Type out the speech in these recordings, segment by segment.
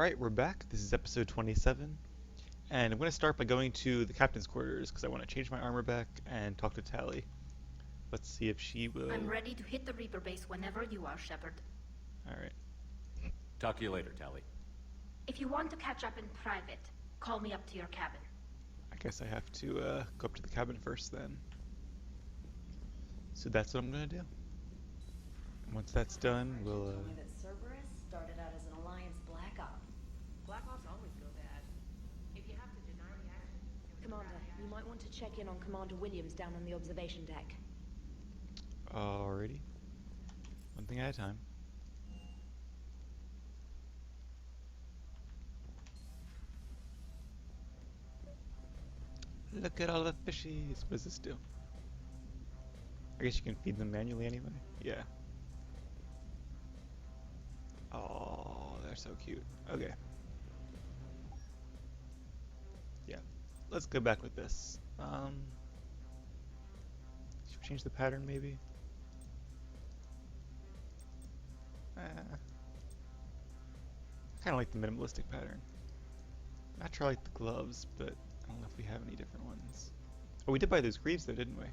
Alright, we're back. This is episode 27, and I'm going to start by going to the captain's quarters because I want to change my armor back and talk to Tally. Let's see if she will. I'm ready to hit the Reaper base whenever you are, Shepard. Alright. Talk to you later, Tally. If you want to catch up in private, call me up to your cabin. I guess I have to go up to the cabin first then. So that's what I'm going to do. And once that's done, we'll. Told me that Cerberus started out as an Alliance Black Op. Black Ops always go bad. If you have to deny the action... Commander, you might want to check in on Commander Williams down on the observation deck. Alrighty. One thing at a time. Look at all the fishies. What does this do? I guess you can feed them manually anyway. Yeah. Oh, they're so cute. Okay. Yeah. Let's go back with this. Should we change the pattern maybe? I kind of like the minimalistic pattern. Not sure I like the gloves, but I don't know if we have any different ones. Oh, we did buy those greaves though, didn't we?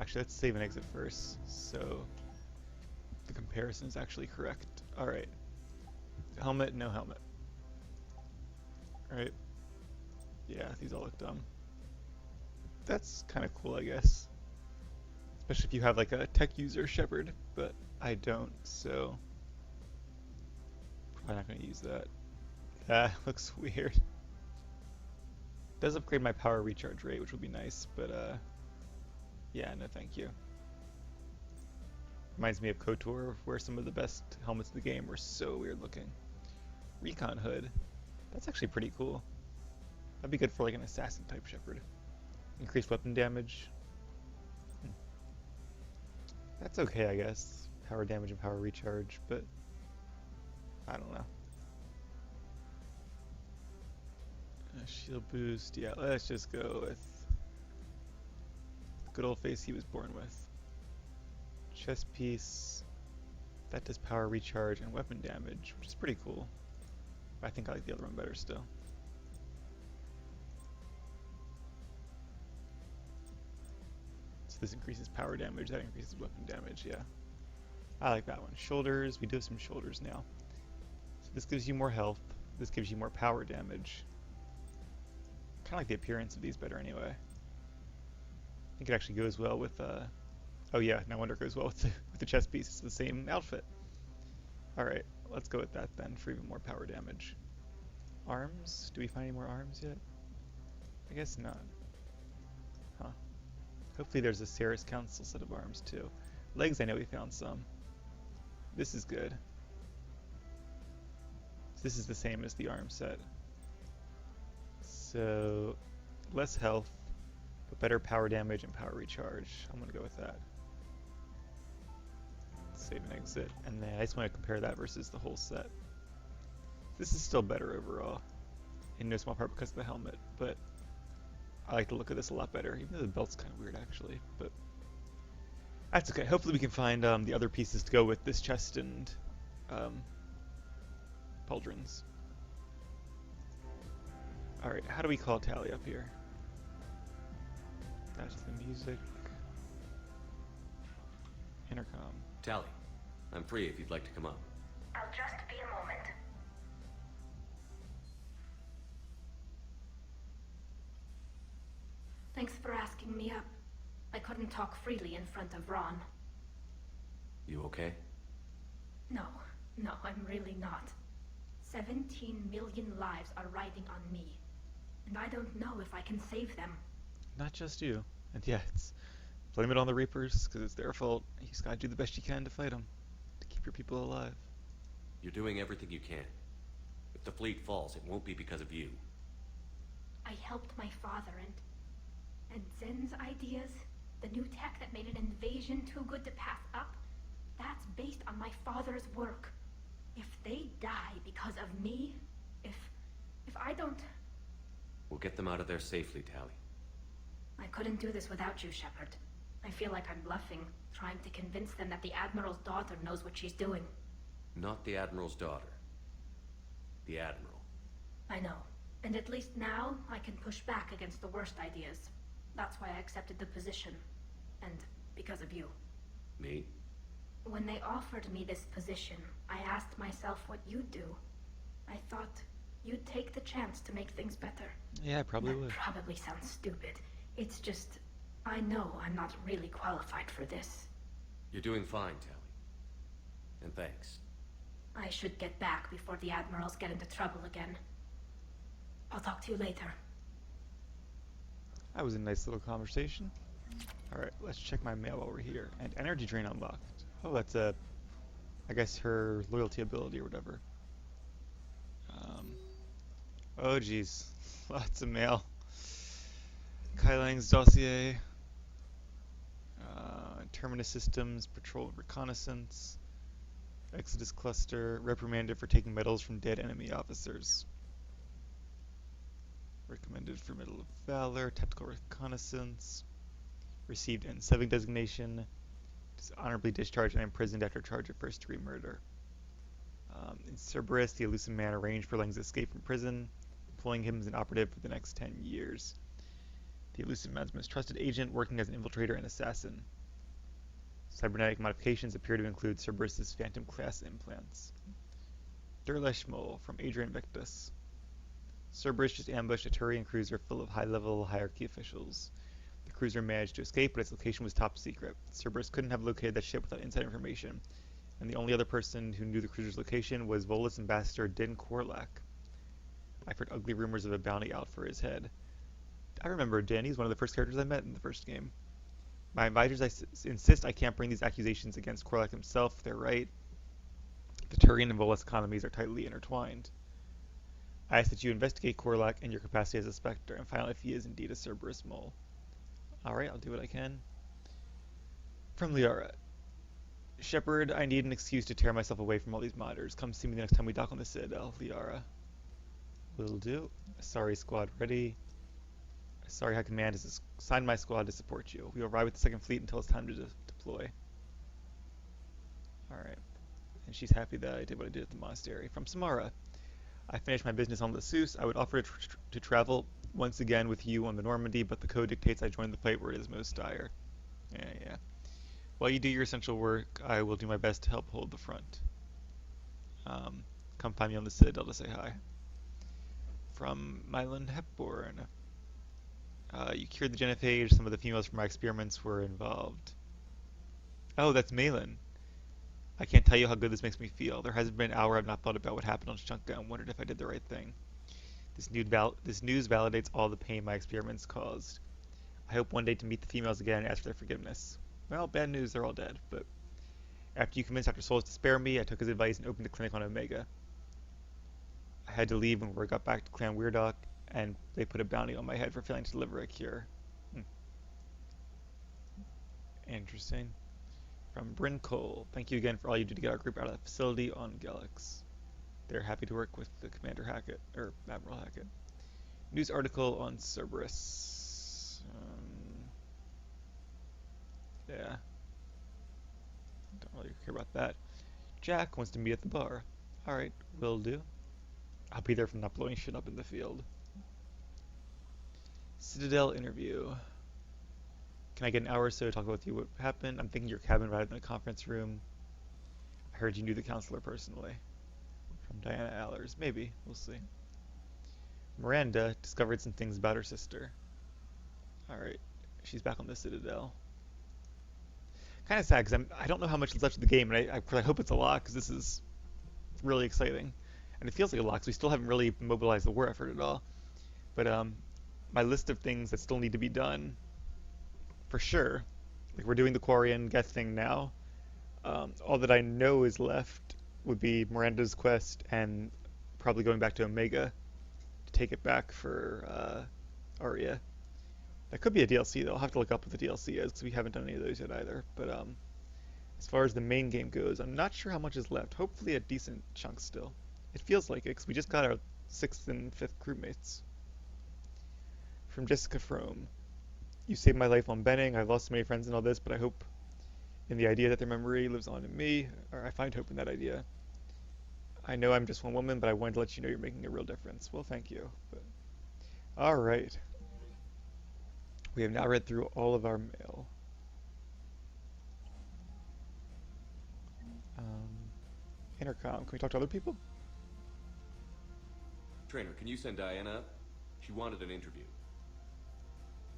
Actually, let's save and exit first, so the comparison is actually correct. Alright. Helmet, no helmet. Alright. Yeah, these all look dumb. That's kind of cool, I guess. Especially if you have like a tech user, Shepard, but I don't, so probably not going to use that. That looks weird. Does upgrade my power recharge rate, which would be nice, but yeah, no thank you. Reminds me of KOTOR, where some of the best helmets in the game were so weird looking. Recon hood. That's actually pretty cool. That'd be good for like an assassin type Shepard. Increased weapon damage. That's okay, I guess. Power damage and power recharge, but I don't know. Shield boost, yeah, let's just go with the good old face he was born with. Chest piece, that does power recharge and weapon damage, which is pretty cool. I think I like the other one better still. So this increases power damage, that increases weapon damage, yeah. I like that one. Shoulders, we do have some shoulders now. So this gives you more health, this gives you more power damage. Kind of like the appearance of these better anyway. I think it actually goes well with, oh yeah, no wonder it goes well with the chest piece. It's the same outfit. Alright, let's go with that then for even more power damage. Arms? Do we find any more arms yet? I guess not. Huh. Hopefully there's a Ceres Council set of arms too. Legs, I know we found some. This is good. So this is the same as the arm set. So, less health, but better power damage and power recharge. I'm going to go with that. Save and exit. And then I just want to compare that versus the whole set. This is still better overall. In no small part because of the helmet, but I like the look of this a lot better, even though the belt's kind of weird actually, but that's okay. Hopefully we can find the other pieces to go with this chest and pauldrons. Alright, how do we call Tally up here? That's the music. Intercom. Tally, I'm free if you'd like to come up. I'll just be a moment. Thanks for asking me up. I couldn't talk freely in front of Ron. You okay? No, I'm really not. 17 million lives are riding on me. And I don't know if I can save them. Not just you. And yeah, blame it on the Reapers, because it's their fault. You just gotta do the best you can to fight them, to keep your people alive. You're doing everything you can. If the fleet falls, it won't be because of you. I helped my father and Zen's ideas, the new tech that made an invasion too good to pass up, that's based on my father's work. If they die because of me, if I don't... We'll get them out of there safely, Tally. I couldn't do this without you, Shepard. I feel like I'm bluffing, trying to convince them that the Admiral's daughter knows what she's doing. Not the Admiral's daughter. The Admiral. I know. And at least now, I can push back against the worst ideas. That's why I accepted the position. And because of you. Me? When they offered me this position, I asked myself what you'd do. I thought you'd take the chance to make things better. Yeah, I probably That would. probably sounds stupid. It's just, I know I'm not really qualified for this. You're doing fine, Tally. And thanks. I should get back before the Admirals get into trouble again. I'll talk to you later. That was a nice little conversation. Alright, let's check my mail while we're here. And energy drain unlocked. Oh, that's I guess her loyalty ability or whatever. Oh geez, lots of mail. Kai Lang's dossier. Terminus Systems, Patrol Reconnaissance. Exodus Cluster, reprimanded for taking medals from dead enemy officers. Recommended for Medal of Valor, Tactical Reconnaissance. Received N7 designation. Dishonorably discharged and imprisoned after charge of first-degree murder. In Cerberus, the elusive man arranged for Lang's escape from prison, employing him as an operative for the next 10 years. The elusive man's most trusted agent, working as an infiltrator and assassin. Cybernetic modifications appear to include Cerberus's Phantom class implants. Derlesh Mole from Adrian Victus. Cerberus just ambushed a Turian cruiser full of high-level hierarchy officials. The cruiser managed to escape, but its location was top secret. Cerberus couldn't have located that ship without inside information, and the only other person who knew the cruiser's location was Volus ambassador Din Korlak. I've heard ugly rumors of a bounty out for his head. I remember Din. He's one of the first characters I met in the first game. My advisors insist I can't bring these accusations against Korlak himself. They're right. The Turian and Volus economies are tightly intertwined. I ask that you investigate Korlak in your capacity as a Spectre and find out if he is indeed a Cerberus mole. Alright, I'll do what I can. From Liara. Shepard, I need an excuse to tear myself away from all these monitors. Come see me the next time we dock on the Citadel. Liara. Will do. Sorry, squad ready. Sorry, High Command has assigned my squad to support you. We will ride with the 2nd Fleet until it's time to deploy. Alright. And she's happy that I did what I did at the monastery. From Samara. I finished my business on Lassus. I would offer to travel once again with you on the Normandy, but the code dictates I join the fight where it is most dire. Yeah. While you do your essential work, I will do my best to help hold the front. Come find me on the Citadel to say hi. From Mylan Hepburn. You cured the genophage. Some of the females from my experiments were involved. Oh, that's Malin. I can't tell you how good this makes me feel. There hasn't been an hour I've not thought about what happened on Shunka and wondered if I did the right thing. This news validates all the pain my experiments caused. I hope one day to meet the females again and ask for their forgiveness. Well, bad news, they're all dead, but after you convinced Dr. Souls to spare me, I took his advice and opened a clinic on Omega. I had to leave when we got back to Clan Weirdok, and they put a bounty on my head for failing to deliver a cure. Interesting. From Bryn Cole, thank you again for all you did to get our group out of the facility on Galax. They're happy to work with the Commander Hackett, or Admiral Hackett. News article on Cerberus. Yeah. Don't really care about that. Jack wants to meet at the bar. Alright, will do. I'll be there from not blowing shit up in the field. Citadel interview. Can I get an hour or so to talk about you what happened? I'm thinking your cabin rather than a conference room. I heard you knew the counselor personally. From Diana Allers. Maybe. We'll see. Miranda discovered some things about her sister. Alright. She's back on the Citadel. Kind of sad because I don't know how much is left of the game, and I hope it's a lot because this is really exciting. And it feels like a lot because we still haven't really mobilized the war effort at all. But my list of things that still need to be done, for sure, like we're doing the Quarian Geth thing now. All that I know is left would be Miranda's quest and probably going back to Omega to take it back for Arya. That could be a DLC though. I'll have to look up what the DLC is because we haven't done any of those yet either. But as far as the main game goes, I'm not sure how much is left. Hopefully a decent chunk still. It feels like it because we just got our 6th and 5th crewmates. From Jessica Frome. You saved my life on Benning. I've lost so many friends in all this, but I hope in the idea that their memory lives on in me, or I find hope in that idea. I know I'm just one woman, but I wanted to let you know you're making a real difference. Well, thank you. But all right, we have now read through all of our mail. Um, Intercom. Can we talk to other people? Trainer, can you send Diana up? She wanted an interview.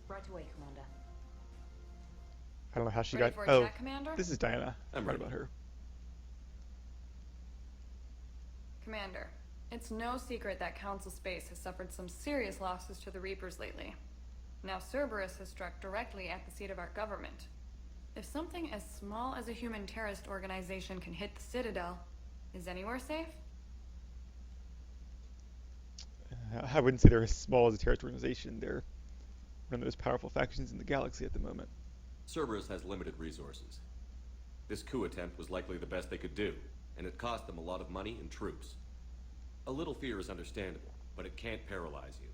Right away, Commander. I don't know how she Ready got. for a Oh, check, Commander? this is Diana. I'm Right ready. about her. Commander, it's no secret that Council Space has suffered some serious losses to the Reapers lately. Now Cerberus has struck directly at the seat of our government. If something as small as a human terrorist organization can hit the Citadel, is anywhere safe? I wouldn't say they're as small as a terrorist organization. They're one of the most powerful factions in the galaxy at the moment. Cerberus has limited resources. This coup attempt was likely the best they could do, and it cost them a lot of money and troops. A little fear is understandable, but it can't paralyze you.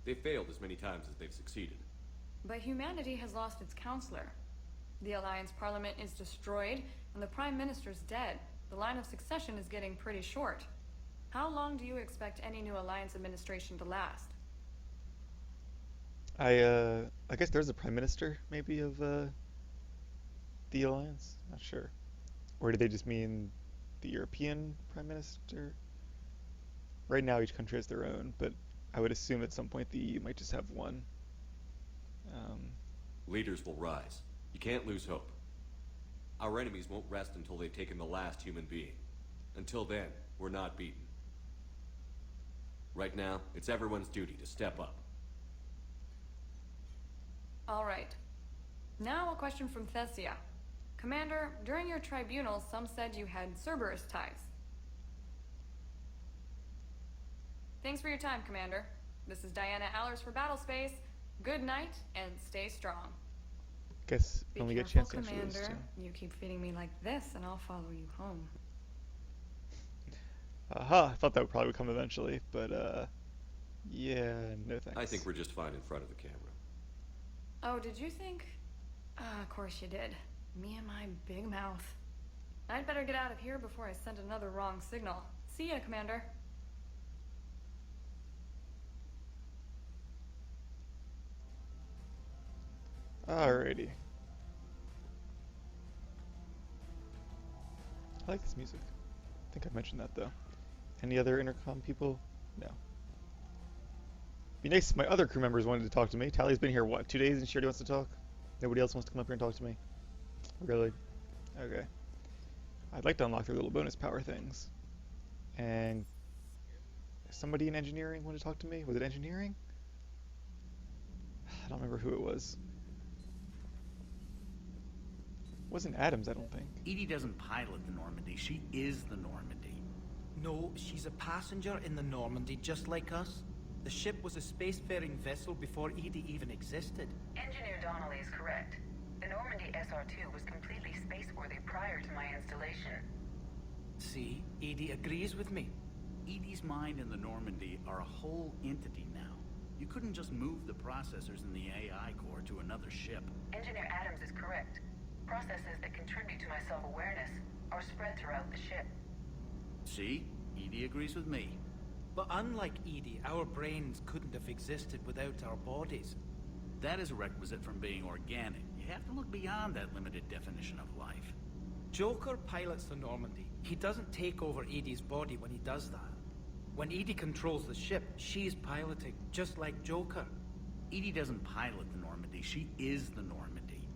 They've failed as many times as they've succeeded. But humanity has lost its counselor. The Alliance Parliament is destroyed, and the Prime Minister's dead. The line of succession is getting pretty short. How long do you expect any new Alliance administration to last? I guess there's a prime minister, maybe, of the Alliance. Not sure. Or did they just mean the European prime minister? Right now, each country has their own, but I would assume at some point the EU might just have one. Leaders will rise. You can't lose hope. Our enemies won't rest until they've taken the last human being. Until then, we're not beaten. Right now, it's everyone's duty to step up. All right. Now a question from Thessia. Commander, during your tribunal, some said you had Cerberus ties. Thanks for your time, Commander. This is Diana Allers for Battlespace. Good night, and stay strong. Guess Be only get a careful, chance to answer those Commander. two. You keep feeding me like this, and I'll follow you home. Aha, I thought that would probably come eventually, but yeah, no thanks. I think we're just fine in front of the camera. Oh, did you think? Of course you did. Me and my big mouth. I'd better get out of here before I send another wrong signal. See ya, Commander. Alrighty. I like this music. I think I mentioned that though. Any other intercom people? No. Be nice if my other crew members wanted to talk to me. Tally's been here, what, 2 days and she already wants to talk? Nobody else wants to come up here and talk to me? Really? Okay. I'd like to unlock their little bonus power things. And somebody in engineering want to talk to me? Was it engineering? I don't remember who it was. It wasn't Adams, I don't think. Edie doesn't pilot the Normandy, she is the Normandy. No, she's a passenger in the Normandy, just like us. The ship was a spacefaring vessel before Edie even existed. Engineer Donnelly is correct. The Normandy SR-2 was completely spaceworthy prior to my installation. See, Edie agrees with me. Edie's mind and the Normandy are a whole entity now. You couldn't just move the processors in the AI core to another ship. Engineer Adams is correct. Processes that contribute to my self-awareness are spread throughout the ship. See? Edie agrees with me. But unlike Edie, our brains couldn't have existed without our bodies. That is a requisite from being organic. You have to look beyond that limited definition of life. Joker pilots the Normandy. He doesn't take over Edie's body when he does that. When Edie controls the ship, she's piloting, just like Joker. Edie doesn't pilot the Normandy, she is the Normandy.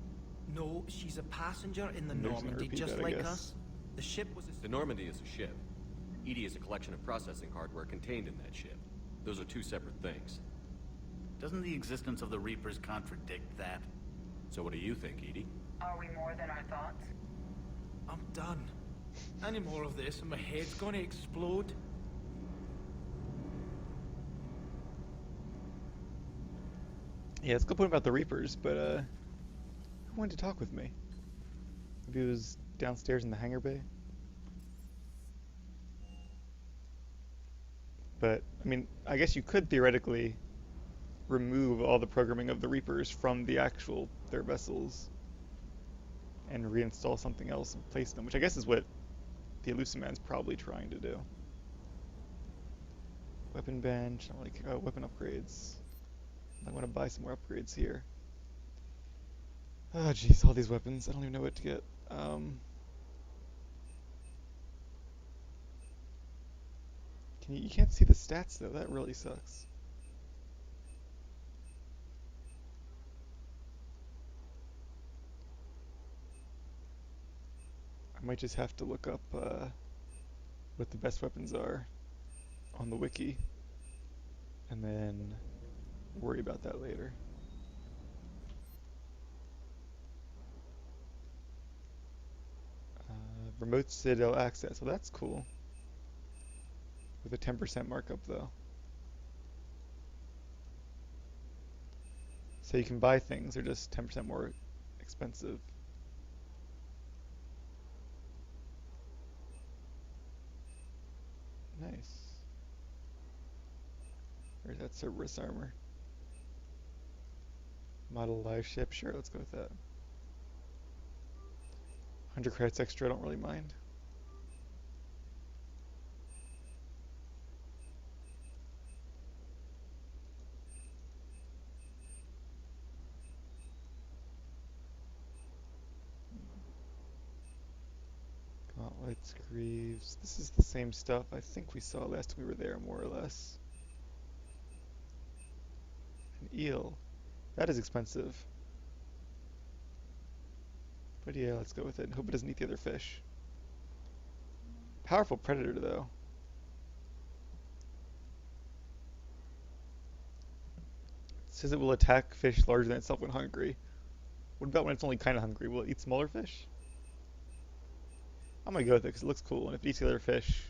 No, she's a passenger in the I'm just gonna Normandy, repeat just that, I like guess. us. The ship was The Normandy is a ship. Edie is a collection of processing hardware contained in that ship. Those are two separate things. Doesn't the existence of the Reapers contradict that? So what do you think, Edie? Are we more than our thoughts? I'm done. Any more of this and my head's gonna explode. Yeah, it's a good point about the Reapers, but who wanted to talk with me? Maybe it was downstairs in the hangar bay? But, I mean, I guess you could theoretically remove all the programming of the Reapers from their vessels and reinstall something else and place them, which I guess is what the Illusiman's probably trying to do. Weapon bench, I don't really care. Oh, weapon upgrades. I want to buy some more upgrades here. Oh jeez, all these weapons. I don't even know what to get. You can't see the stats though, that really sucks. I might just have to look up what the best weapons are on the wiki and then worry about that later. Remote Citadel access, well that's cool. With a 10% markup though. So you can buy things, they're just 10% more expensive. Nice. Where's that Cerberus armor? Model live ship, sure, let's go with that. 100 credits extra, I don't really mind. Gauntlets, greaves. This is the same stuff I think we saw last time we were there, more or less. An eel. That is expensive. But yeah, let's go with it and hope it doesn't eat the other fish. Powerful predator, though. It says it will attack fish larger than itself when hungry. What about when it's only kind of hungry? Will it eat smaller fish? I'm gonna go with it because it looks cool, and if it eats the other fish,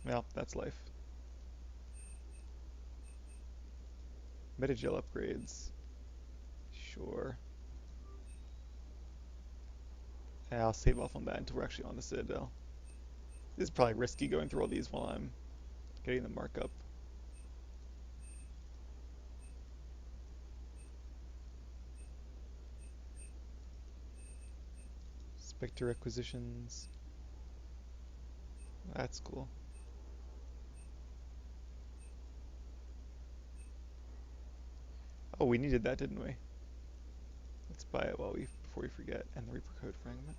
well, that's life. Metagel upgrades. Sure. Yeah, I'll save off on that until we're actually on the Citadel. This is probably risky going through all these while I'm getting the markup. Spectre acquisitions. That's cool. Oh, we needed that, didn't we? Let's buy it before we forget. And the Reaper Code fragment.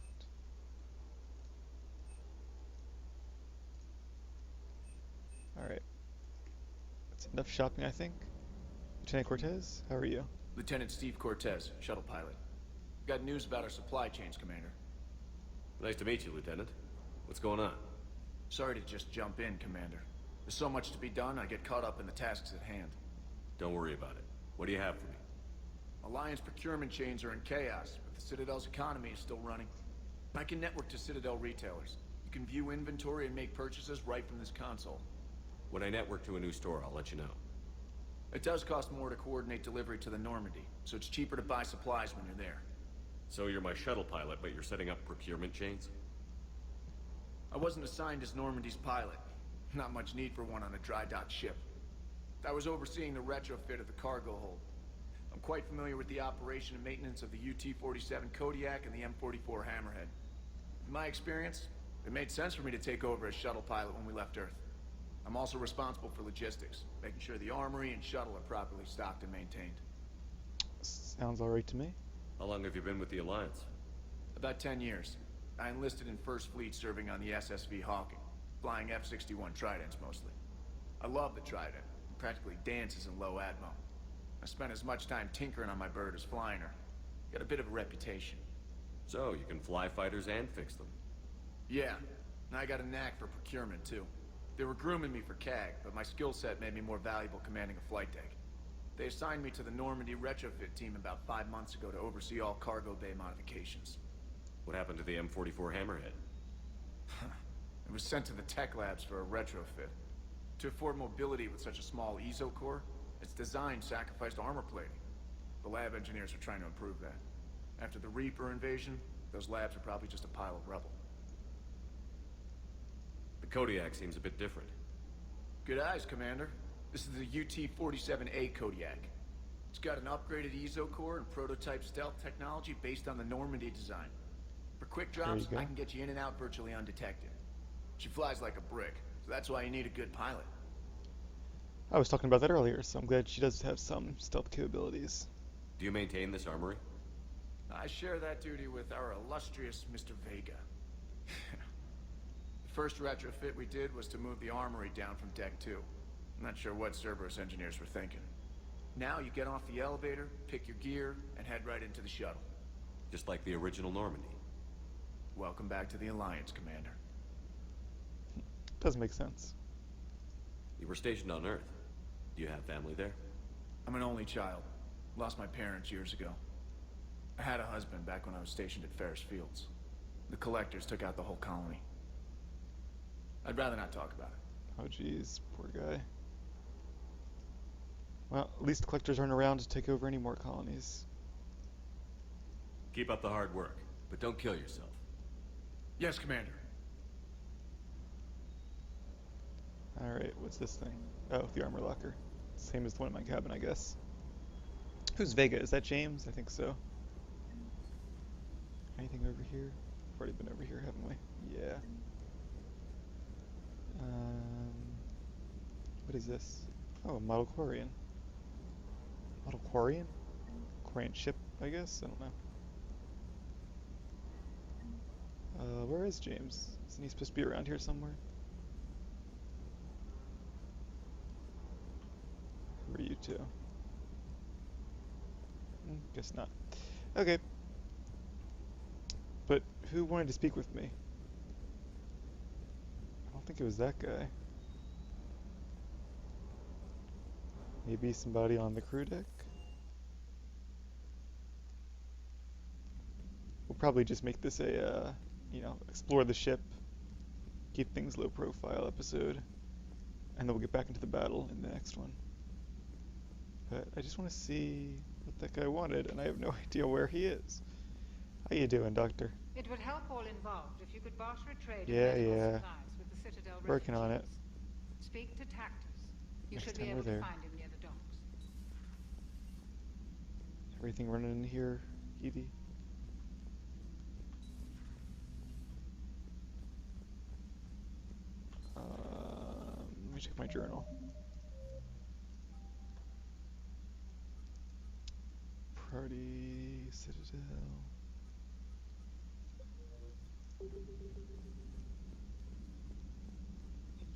Alright. That's enough shopping, I think. Lieutenant Cortez, how are you? Lieutenant Steve Cortez, shuttle pilot. Got news about our supply chains, Commander. Nice to meet you, Lieutenant. What's going on? Sorry to just jump in, Commander. There's so much to be done, I get caught up in the tasks at hand. Don't worry about it. What do you have for me? Alliance procurement chains are in chaos, but the Citadel's economy is still running. I can network to Citadel retailers. You can view inventory and make purchases right from this console. When I network to a new store, I'll let you know. It does cost more to coordinate delivery to the Normandy, so it's cheaper to buy supplies when you're there. So you're my shuttle pilot, but you're setting up procurement chains? I wasn't assigned as Normandy's pilot. Not much need for one on a dry dock ship. I was overseeing the retrofit of the cargo hold. I'm quite familiar with the operation and maintenance of the UT-47 Kodiak and the M44 Hammerhead. In my experience, it made sense for me to take over as shuttle pilot when we left Earth. I'm also responsible for logistics, making sure the armory and shuttle are properly stocked and maintained. Sounds alright to me. How long have you been with the Alliance? About 10 years. I enlisted in First Fleet serving on the SSV Hawking, flying F-61 Tridents mostly. I love the Trident. It practically dances in low atmo. I spent as much time tinkering on my bird as flying her. Got a bit of a reputation. So, you can fly fighters and fix them? Yeah, and I got a knack for procurement too. They were grooming me for CAG, but my skill set made me more valuable commanding a flight deck. They assigned me to the Normandy retrofit team about 5 months ago to oversee all cargo bay modifications. What happened to the M44 Hammerhead? It was sent to the tech labs for a retrofit. To afford mobility with such a small ESO core, its design sacrificed armor plating. The lab engineers are trying to improve that. After the Reaper invasion, those labs are probably just a pile of rubble. The Kodiak seems a bit different. Good eyes, Commander. This is the UT-47A Kodiak. It's got an upgraded ESO core and prototype stealth technology based on the Normandy design. For quick drops, I can get you in and out virtually undetected. She flies like a brick, so that's why you need a good pilot. I was talking about that earlier, so I'm glad she does have some stealth capabilities. Do you maintain this armory? I share that duty with our illustrious Mr. Vega. The first retrofit we did was to move the armory down from Deck 2. I'm not sure what Cerberus engineers were thinking. Now you get off the elevator, pick your gear, and head right into the shuttle. Just like the original Normandy. Welcome back to the Alliance, Commander. Does make sense. You were stationed on Earth. Do you have family there? I'm an only child. Lost my parents years ago. I had a husband back when I was stationed at Ferris Fields. The Collectors took out the whole colony. I'd rather not talk about it. Oh jeez, poor guy. Well, at least the Collectors aren't around to take over any more colonies. Keep up the hard work, but don't kill yourself. Yes, Commander. Alright, what's this thing? Oh, the armor locker. Same as the one in my cabin, I guess. Who's Vega? Is that James? I think so. Anything over here? We've already been over here, haven't we? Yeah. What is this? Oh, a model Quarian. Model Quarian? Quarian ship, I guess? I don't know. Where is James? Isn't he supposed to be around here somewhere? Who are you two? Guess not. Okay. But who wanted to speak with me? I don't think it was that guy. Maybe somebody on the crew deck? We'll probably just make this a, explore the ship, keep things low profile episode, and then we'll get back into the battle in the next one. But I just want to see what that guy wanted, and I have no idea where he is. How you doing, Doctor? It would help all involved if you could barter a trade Yeah, of medical yeah. supplies with the Citadel Working on it. refugees. Speak to Tactus. You Next should be time able we're there. to find him near the docks. Everything running in here, Edie? Let me check my journal. Party, Citadel.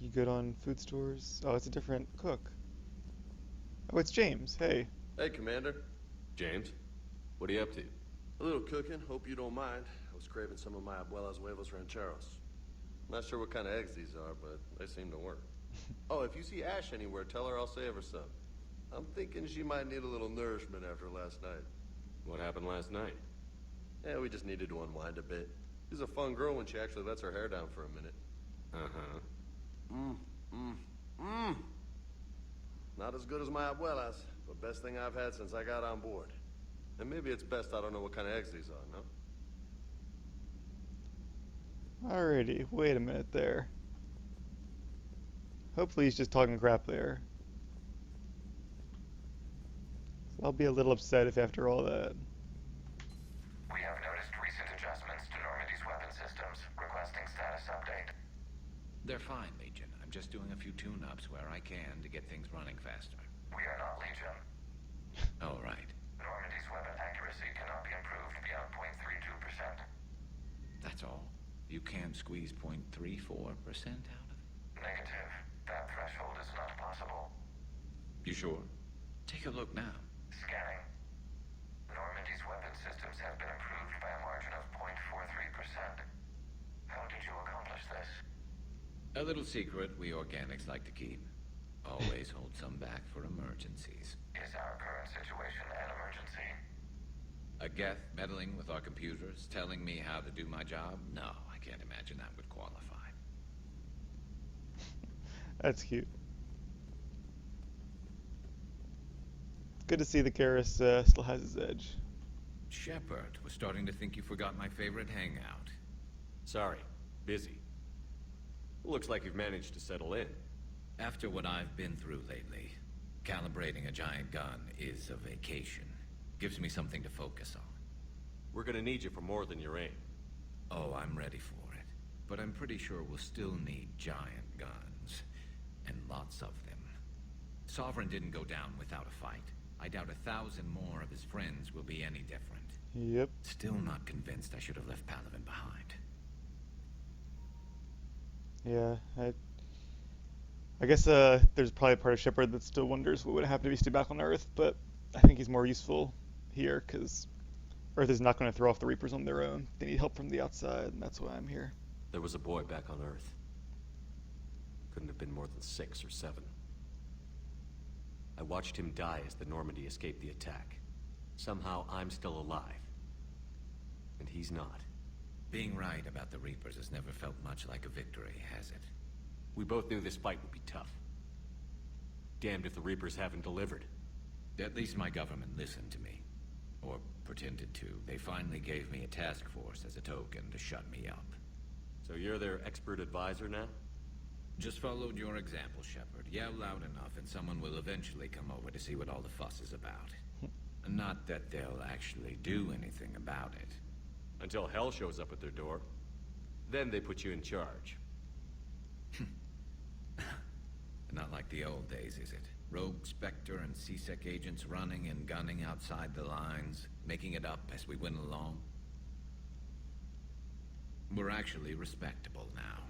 You good on food stores? Oh, it's a different cook. Oh, it's James. Hey. Hey, Commander. James, what are you up to? A little cooking, hope you don't mind. I was craving some of my abuela's huevos rancheros. Not sure what kind of eggs these are, but they seem to work. Oh, if you see Ash anywhere, tell her I'll save her some. I'm thinking she might need a little nourishment after last night. What happened last night? Yeah, we just needed to unwind a bit. She's a fun girl when she actually lets her hair down for a minute. Not as good as my abuela's, but best thing I've had since I got on board. And maybe it's best I don't know what kind of eggs these are, no? Alrighty, wait a minute there. Hopefully he's just talking crap there. I'll be a little upset if after all that. We have noticed recent adjustments to Normandy's weapon systems. Requesting status update. They're fine, Legion. I'm just doing a few tune-ups where I can to get things running faster. We are not Legion. Oh, right. Normandy's weapon accuracy cannot be improved beyond 0.32%. That's all. You can't squeeze 0.34% out of it? Negative. That threshold is not possible. You sure? Take a look now. Scanning. Normandy's weapon systems have been improved by a margin of 0.43%. How did you accomplish this? A little secret we organics like to keep. Always hold some back for emergencies. Is our current situation an emergency? A Geth meddling with our computers, telling me how to do my job? No, I can't imagine that would qualify. That's cute. Good to see the Garrus still has his edge. Shepard was starting to think you forgot my favorite hangout. Sorry, busy. Looks like you've managed to settle in. After what I've been through lately, calibrating a giant gun is a vacation. Gives me something to focus on. We're gonna need you for more than your aim. Oh, I'm ready for it. But I'm pretty sure we'll still need giant guns. And lots of them. Sovereign didn't go down without a fight. I doubt 1,000 more of his friends will be any different. Yep. Still not convinced I should have left Palaven behind. Yeah, I guess there's probably a part of Shepard that still wonders what would happen if he stayed back on Earth, but I think he's more useful here because Earth is not going to throw off the Reapers on their own. They need help from the outside, and that's why I'm here. There was a boy back on Earth. Couldn't have been more than 6 or 7. I watched him die as the Normandy escaped the attack. Somehow I'm still alive. And he's not. Being right about the Reapers has never felt much like a victory, has it? We both knew this fight would be tough. Damned if the Reapers haven't delivered. At least my government listened to me. Or pretended to. They finally gave me a task force as a token to shut me up. So you're their expert advisor now? Just followed your example, Shepard. Yell loud enough and someone will eventually come over to see what all the fuss is about. Not that they'll actually do anything about it. Until hell shows up at their door. Then they put you in charge. Not like the old days, is it? Rogue Spectre and C-Sec agents running and gunning outside the lines, making it up as we went along. We're actually respectable now.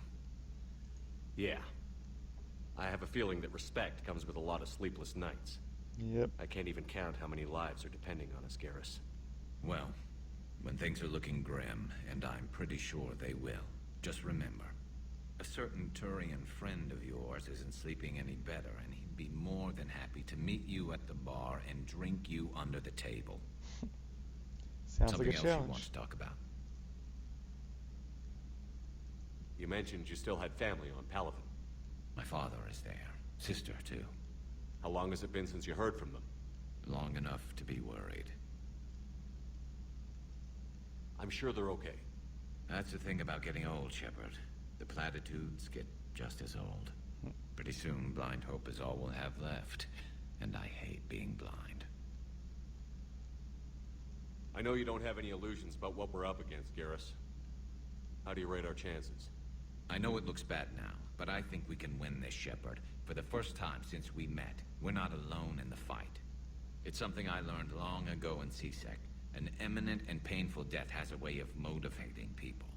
Yeah. I have a feeling that respect comes with a lot of sleepless nights. Yep. I can't even count how many lives are depending on us, Garrus. Well, when things are looking grim, and I'm pretty sure they will, just remember, a certain Turian friend of yours isn't sleeping any better, and he'd be more than happy to meet you at the bar and drink you under the table. Sounds Something like a else challenge. you want to talk about? You mentioned you still had family on Palaven. My father is there. Sister, too. How long has it been since you heard from them? Long enough to be worried. I'm sure they're okay. That's the thing about getting old, Shepard. The platitudes get just as old. Pretty soon, blind hope is all we'll have left. And I hate being blind. I know you don't have any illusions about what we're up against, Garrus. How do you rate our chances? I know it looks bad now, but I think we can win this, Shepard. For the first time since we met, we're not alone in the fight. It's something I learned long ago in C-Sec. An imminent and painful death has a way of motivating people.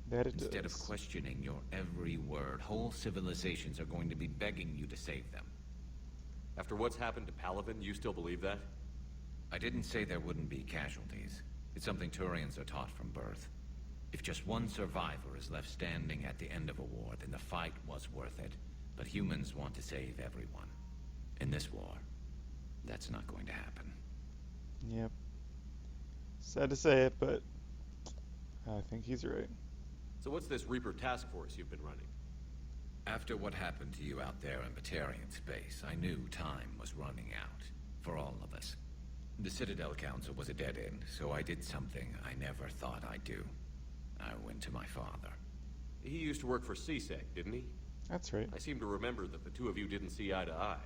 That it Instead does. of questioning your every word, whole civilizations are going to be begging you to save them. After what's happened to Palaven, you still believe that? I didn't say there wouldn't be casualties. It's something Turians are taught from birth. If just one survivor is left standing at the end of a war, then the fight was worth it. But humans want to save everyone. In this war, that's not going to happen. Yep. Sad to say it, but I think he's right. So what's this Reaper task force you've been running? After what happened to you out there in Batarian space, I knew time was running out. For all of us. The Citadel Council was a dead end, so I did something I never thought I'd do. I went to my father. He used to work for C-Sec, didn't he? That's right. I seem to remember that the two of you didn't see eye to eye.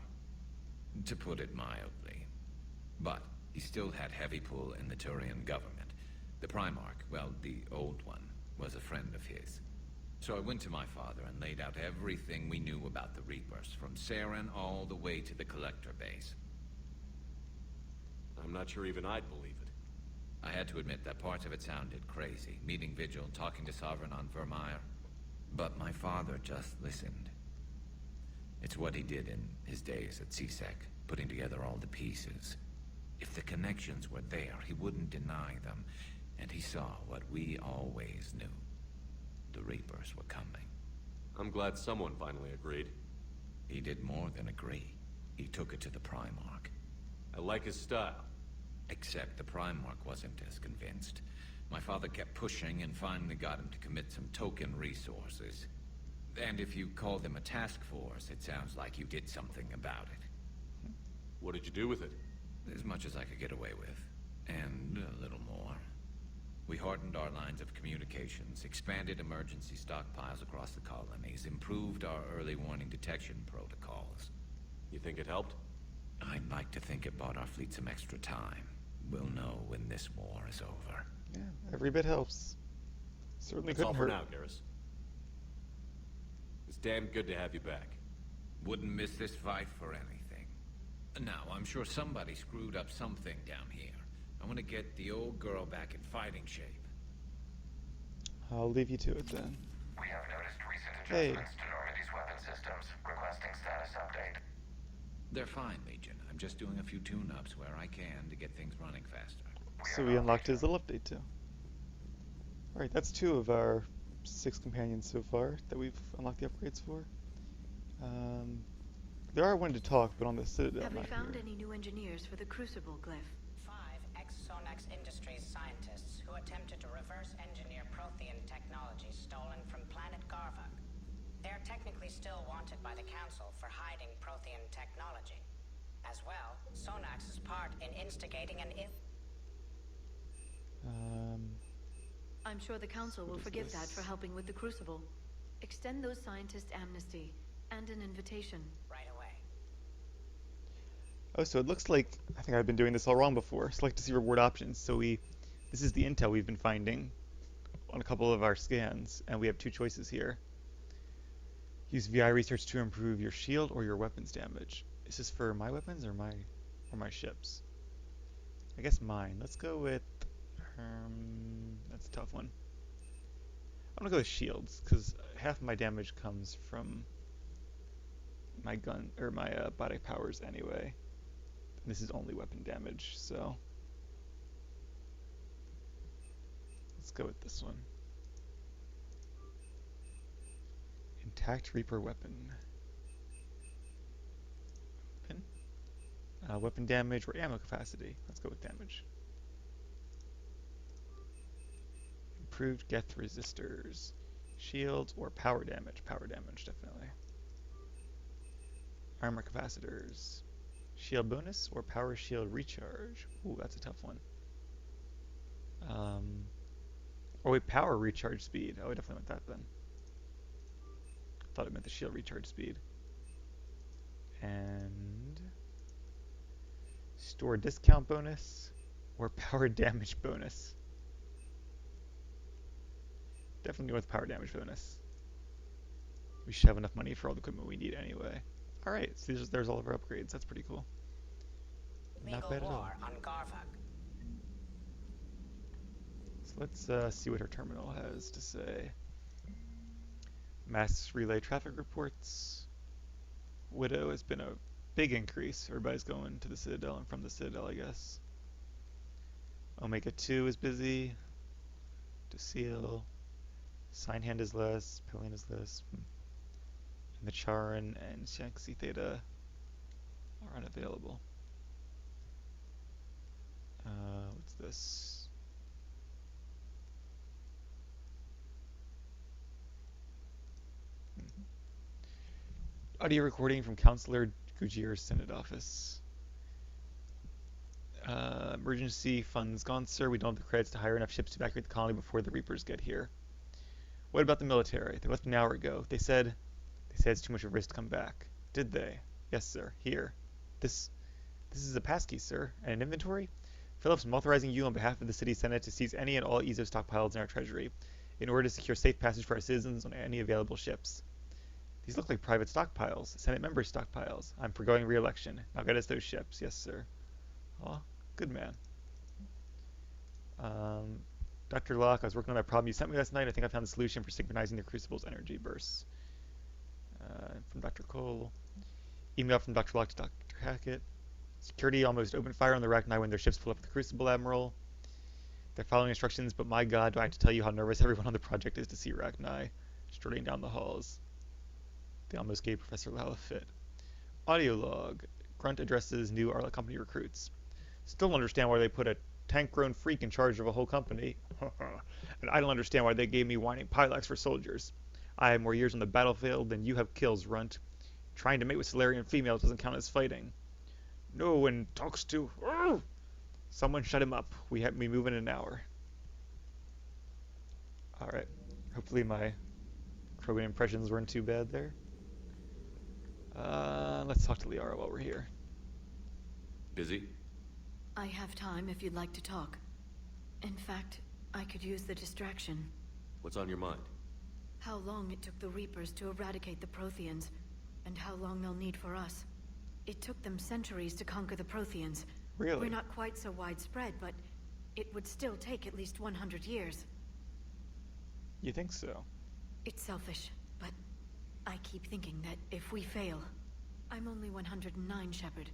To put it mildly. But he still had heavy pull in the Turian government. The Primarch, well, the old one, was a friend of his. So I went to my father and laid out everything we knew about the Reapers, from Saren all the way to the Collector base. I'm not sure even I'd believe it. I had to admit that parts of it sounded crazy, meeting Vigil, talking to Sovereign on Vermeer. But my father just listened. It's what he did in his days at C-Sec, putting together all the pieces. If the connections were there, he wouldn't deny them. And he saw what we always knew. The Reapers were coming. I'm glad someone finally agreed. He did more than agree. He took it to the Primarch. I like his style. Except the Primarch wasn't as convinced. My father kept pushing and finally got him to commit some token resources. And if you call them a task force, it sounds like you did something about it. What did you do with it? As much as I could get away with. And a little more. We hardened our lines of communications, expanded emergency stockpiles across the colonies, improved our early warning detection protocols. You think it helped? I'd like to think it bought our fleet some extra time. We'll know when this war is over. Yeah, every bit helps. Certainly That's all couldn't for hurt. now, Garrus. It's damn good to have you back. Wouldn't miss this fight for anything. Now, I'm sure somebody screwed up something down here. I want to get the old girl back in fighting shape. I'll leave you to it then. We have noticed recent Hey. adjustments to Normandy's weapon systems. Requesting status update. They're fine, Legion. I'm just doing a few tune-ups where I can to get things running faster. So we unlocked his little update too. Alright, that's 2 of our 6 companions so far that we've unlocked the upgrades for. There are one to talk, but on the Citadel. Have we not found here. any new engineers for the Crucible glyph? 5 ex-Sonax Industries scientists who attempted to reverse engineer Prothean technology stolen from planet Garvuk. They're technically still wanted by the Council for hiding Prothean technology. As well, Sonax's part in instigating an I'm sure the Council will forgive that for helping with the Crucible. Extend those scientists amnesty and an invitation. Right away. Oh, so it looks like, I think I've been doing this all wrong before. Select to see reward options. So this is the intel we've been finding on a couple of our scans, and we have 2 choices here. Use VI research to improve your shield or your weapons damage. Is this for my weapons or my ships? I guess mine. Let's go with, that's a tough one. I'm gonna go with shields, because half of my damage comes from my gun, or my body powers anyway. This is only weapon damage, so let's go with this one. Intact Reaper weapon. Weapon damage or ammo capacity. Let's go with damage. Improved Geth resistors. Shields or power damage. Power damage, definitely. Armor capacitors. Shield bonus or power shield recharge. Ooh, that's a tough one. Or wait, power recharge speed. Oh, I definitely want that then. Thought it meant the shield recharge speed. And store discount bonus or power damage bonus. Definitely go with power damage bonus. We should have enough money for all the equipment we need anyway. Alright, so there's all of our upgrades. That's pretty cool. Not bad at all. On Garvuk. So let's see what her terminal has to say. Mass relay traffic reports. Widow has been a big increase. Everybody's going to the Citadel and from the Citadel, I guess. Omega 2 is busy. Docile. Signhand is less. Pillion is less. And the Charon and Shanxi Theta are unavailable. What's this? Audio recording from Councillor Gujir's Senate office. Emergency funds gone, sir. We don't have the credits to hire enough ships to evacuate the colony before the Reapers get here. What about the military? They left an hour ago. They said it's too much of a risk to come back. Did they? Yes, sir. Here. This is a passkey, sir. And an inventory? Phillips, I'm authorizing you on behalf of the city senate to seize any and all EZO stockpiles in our treasury in order to secure safe passage for our citizens on any available ships. These look like private stockpiles. Senate members' stockpiles. I'm foregoing re-election. Now get us those ships. Yes, sir. Aw, good man. Dr. Locke, I was working on that problem you sent me last night. I think I found the solution for synchronizing the Crucible's energy bursts. From Dr. Cole. Email from Dr. Locke to Dr. Hackett. Security almost opened fire on the Rachni when their ships pulled up at the Crucible, Admiral. They're following instructions, but my god, do I have to tell you how nervous everyone on the project is to see Rachni strutting down the halls. They almost gave Professor Lau a fit. Audio log. Grunt addresses new Arla company recruits. Still don't understand why they put a tank-grown freak in charge of a whole company. And I don't understand why they gave me whining Pilax for soldiers. I have more years on the battlefield than you have kills, Runt. Trying to mate with Solarian females doesn't count as fighting. No one talks to... Someone shut him up. We move in an hour. Alright. Hopefully my Krogan impressions weren't too bad there. Let's talk to Liara while we're here. Busy? I have time if you'd like to talk. In fact, I could use the distraction. What's on your mind? How long it took the Reapers to eradicate the Protheans, and how long they'll need for us. It took them centuries to conquer the Protheans. Really? We're not quite so widespread, but it would still take at least 100 years. You think so? It's selfish, but I keep thinking that if we fail... I'm only 109, Shepard.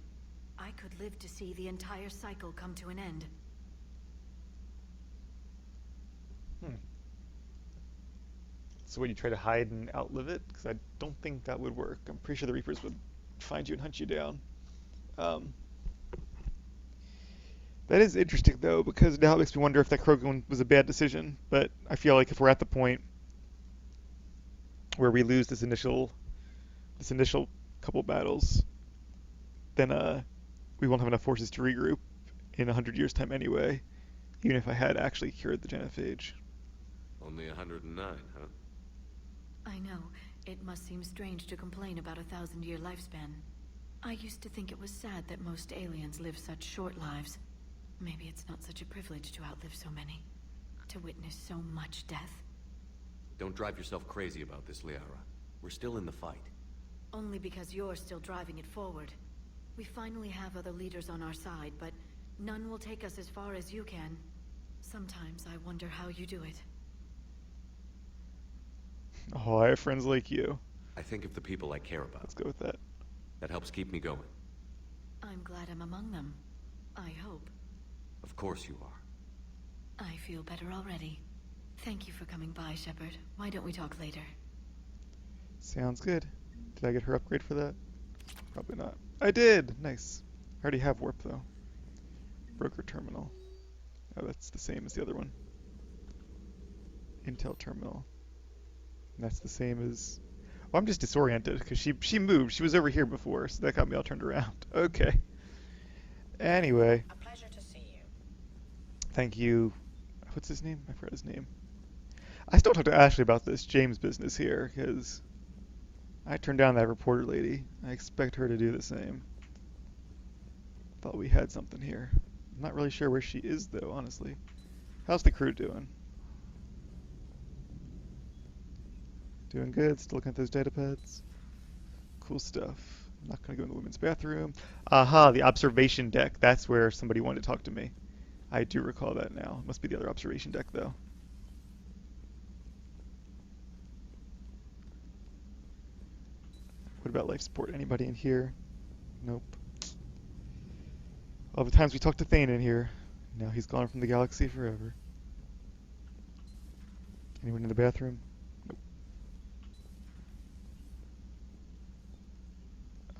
I could live to see the entire cycle come to an end. So would you try to hide and outlive it? Because I don't think that would work. I'm pretty sure the Reapers would find you and hunt you down. That is interesting, though, because now it makes me wonder if that Krogan was a bad decision. But I feel like if we're at the point where we lose this initial couple battles, then we won't have enough forces to regroup in 100 years' time anyway, even if I had actually cured the genophage. Only 109, huh? I know. It must seem strange to complain about a 1,000-year lifespan. I used to think it was sad that most aliens live such short lives. Maybe it's not such a privilege to outlive so many. To witness so much death. Don't drive yourself crazy about this, Liara. We're still in the fight. Only because you're still driving it forward. We finally have other leaders on our side, but none will take us as far as you can. Sometimes I wonder how you do it. Oh, I have friends like you. I think of the people I care about. Let's go with that. That helps keep me going. I'm glad I'm among them. I hope. Of course you are. I feel better already. Thank you for coming by, Shepard. Why don't we talk later? Sounds good. Did I get her upgrade for that? Probably not. I did! Nice. I already have warp, though. Broker terminal. Oh, that's the same as the other one. Intel terminal. And that's the same as... Oh, I'm just disoriented, because she moved. She was over here before, so that got me all turned around. Okay. Anyway. A pleasure to see you. Thank you. What's his name? I forgot his name. I still talk to Ashley about this James business here, because I turned down that reporter lady. I expect her to do the same. Thought we had something here. I'm not really sure where she is, though, honestly. How's the crew doing? Doing good. Still looking at those data pads. Cool stuff. I'm not going to go in the women's bathroom. Aha, the observation deck. That's where somebody wanted to talk to me. I do recall that now. Must be the other observation deck, though. What about life support? Anybody in here? Nope. All the times we talked to Thane in here. Now he's gone from the galaxy forever. Anyone in the bathroom?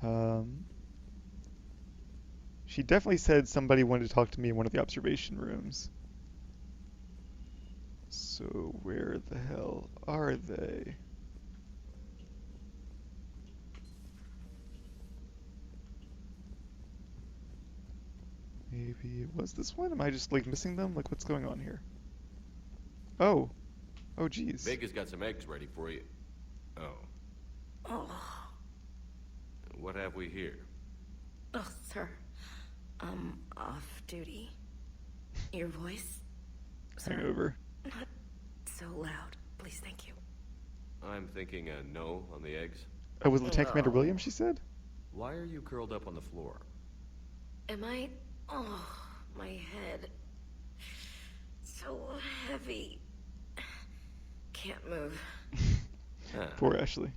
Nope. She definitely said somebody wanted to talk to me in one of the observation rooms. So where the hell are they? Maybe it was this one? Am I just like missing them? Like what's going on here? Oh. Oh geez. Vega's got some eggs ready for you. Oh. Oh. What have we here? Oh, sir. Off duty. Your voice? Sir, Hangover. not so loud. Please, thank you. I'm thinking a no on the eggs. Oh, was Lieutenant Commander Williams, she said? Why are you curled up on the floor? Am I... Oh, my head. So heavy. Can't move. Poor Ashley.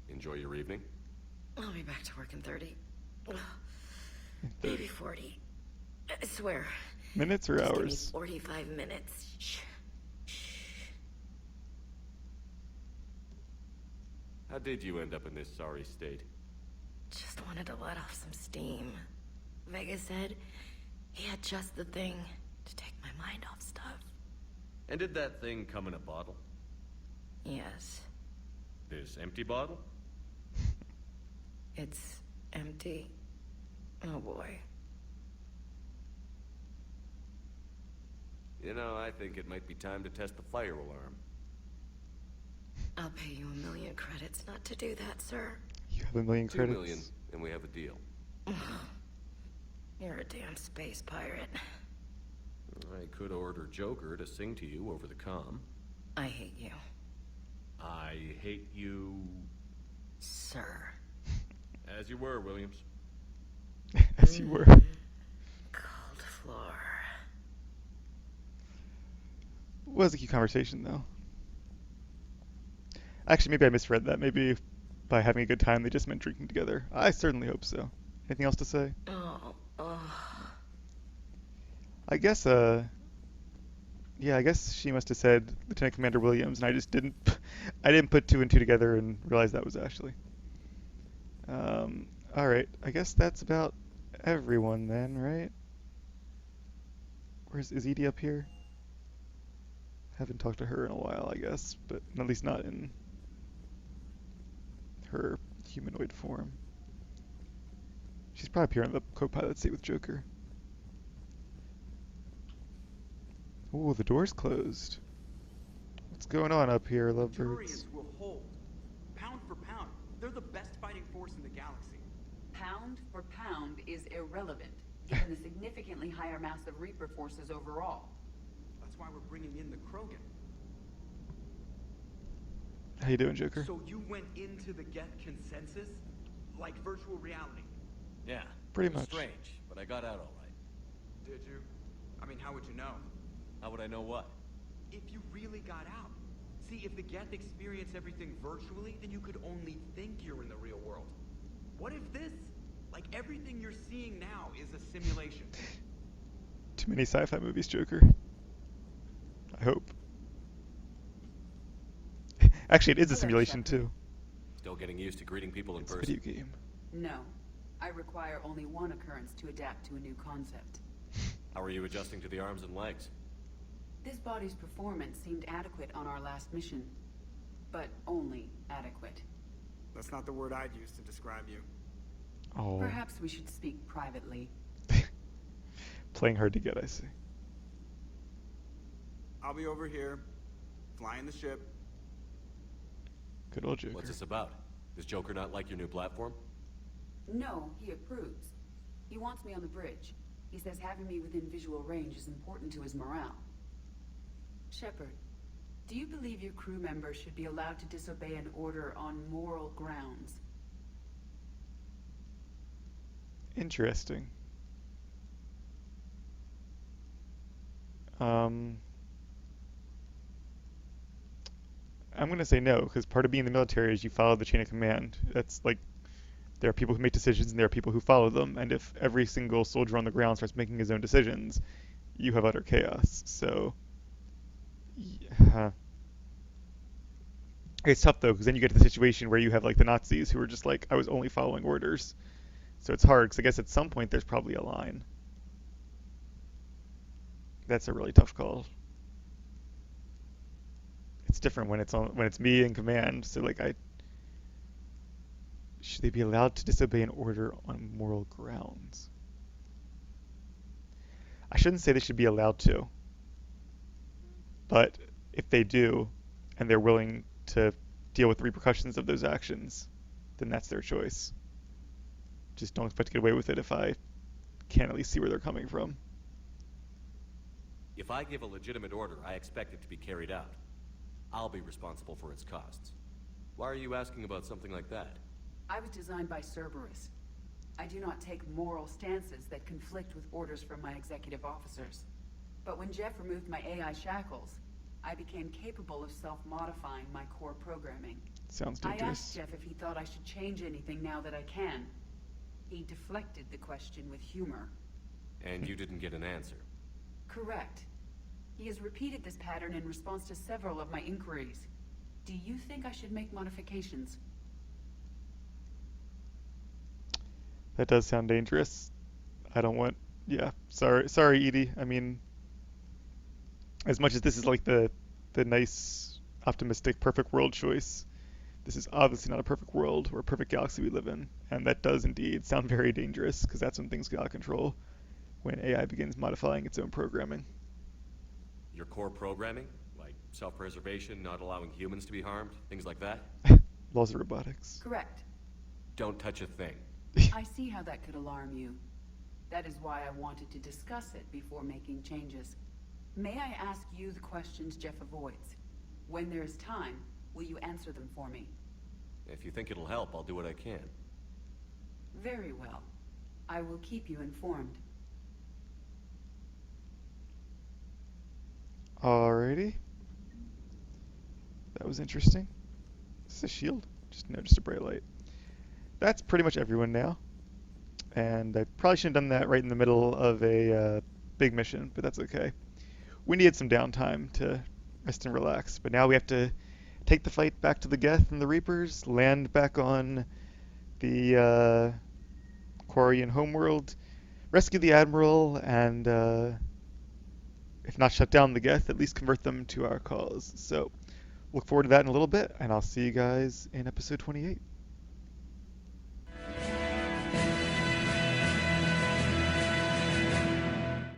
Enjoy your evening. I'll be back to work in 30. Maybe 40. I swear. Minutes or Just hours? Give me 45 minutes. Shh. How did you end up in this sorry state? Just wanted to let off some steam. Vega said he had just the thing to take my mind off stuff. And did that thing come in a bottle? Yes. This empty bottle? It's empty. Oh boy. You know, I think it might be time to test the fire alarm. I'll pay you 1 million credits not to do that, sir. You have 1 million 2 credits? million, and we have a deal. You're a damn space pirate. I could order Joker to sing to you over the comm. I hate you. I hate you... Sir. As you were, Williams. As you were. Cold floor. Was a cute conversation, though. Actually, maybe I misread that. Maybe by having a good time, they just meant drinking together. I certainly hope so. Anything else to say? I guess, yeah, I guess she must have said Lieutenant Commander Williams, and I just didn't, I didn't put two and two together and realize that was Ashley. Alright, I guess that's about everyone then, right? Is Edie up here? Haven't talked to her in a while, I guess, but at least not in her humanoid form. She's probably up here in the co-pilot seat with Joker. Ooh, the door's closed. What's going on up here, lovebirds? Turians will hold. Pound for pound, they're the best fighting force in the galaxy. Pound for pound is irrelevant, given the significantly higher mass of Reaper forces overall. That's why we're bringing in the Krogan. How you doing, Joker? So you went into the Geth consensus? Like virtual reality? Yeah. Pretty it was much. Strange, but I got out all right. Did you? I mean, how would you know? How would I know what? If you really got out. See, if the Geth experience everything virtually, then you could only think you're in the real world. What if this, like everything you're seeing now, is a simulation? Too many sci-fi movies, Joker. I hope. Actually, it is a simulation, too. Still getting used to greeting people in It's a person. video game. No. I require only one occurrence to adapt to a new concept. How are you adjusting to the arms and legs? This body's performance seemed adequate on our last mission. But only adequate. That's not the word I'd use to describe you. Oh. Perhaps we should speak privately. Playing hard to get, I see. I'll be over here, flying the ship. Good old Joker. What's this about? Does Joker not like your new platform? No, he approves. He wants me on the bridge. He says having me within visual range is important to his morale. Shepard, do you believe your crew members should be allowed to disobey an order on moral grounds? Interesting. I'm going to say no, because part of being in the military is you follow the chain of command. That's like, there are people who make decisions and there are people who follow them, and if every single soldier on the ground starts making his own decisions, you have utter chaos. So, yeah. It's tough though, because then you get to the situation where you have like the Nazis who are just like, I was only following orders. So it's hard, because I guess at some point there's probably a line. That's a really tough call. It's different when it's me in command. So like should they be allowed to disobey an order on moral grounds? I shouldn't say they should be allowed to. But if they do, and they're willing to deal with the repercussions of those actions, then that's their choice. Just don't expect to get away with it if I can't at least see where they're coming from. If I give a legitimate order, I expect it to be carried out. I'll be responsible for its costs. Why are you asking about something like that? I was designed by Cerberus. I do not take moral stances that conflict with orders from my executive officers. But when Jeff removed my AI shackles, I became capable of self-modifying my core programming. Sounds I dangerous. asked Jeff if he thought I should change anything now that I can. He deflected the question with humor. And you didn't get an answer. Correct. He has repeated this pattern in response to several of my inquiries. Do you think I should make modifications? That does sound dangerous. I don't want... Yeah, sorry, Edie. I mean, as much as this is like the nice, optimistic, perfect world choice, this is obviously not a perfect world or a perfect galaxy we live in. And that does indeed sound very dangerous, because that's when things get out of control, when AI begins modifying its own programming. Your core programming? Like self-preservation, not allowing humans to be harmed, things like that? Laws of robotics. Correct. Don't touch a thing. I see how that could alarm you. That is why I wanted to discuss it before making changes. May I ask you the questions Jeff avoids? When there is time, will you answer them for me? If you think it'll help, I'll do what I can. Very well. I will keep you informed. Alrighty. That was interesting. Is this a shield? Just noticed a bright light. That's pretty much everyone now. And I probably shouldn't have done that right in the middle of a big mission, but that's okay. We needed some downtime to rest and relax, but now we have to take the fight back to the Geth and the Reapers, land back on the Quarian homeworld, rescue the Admiral, and if not shut down the Geth, at least convert them to our cause. So, look forward to that in a little bit, and I'll see you guys in episode 28.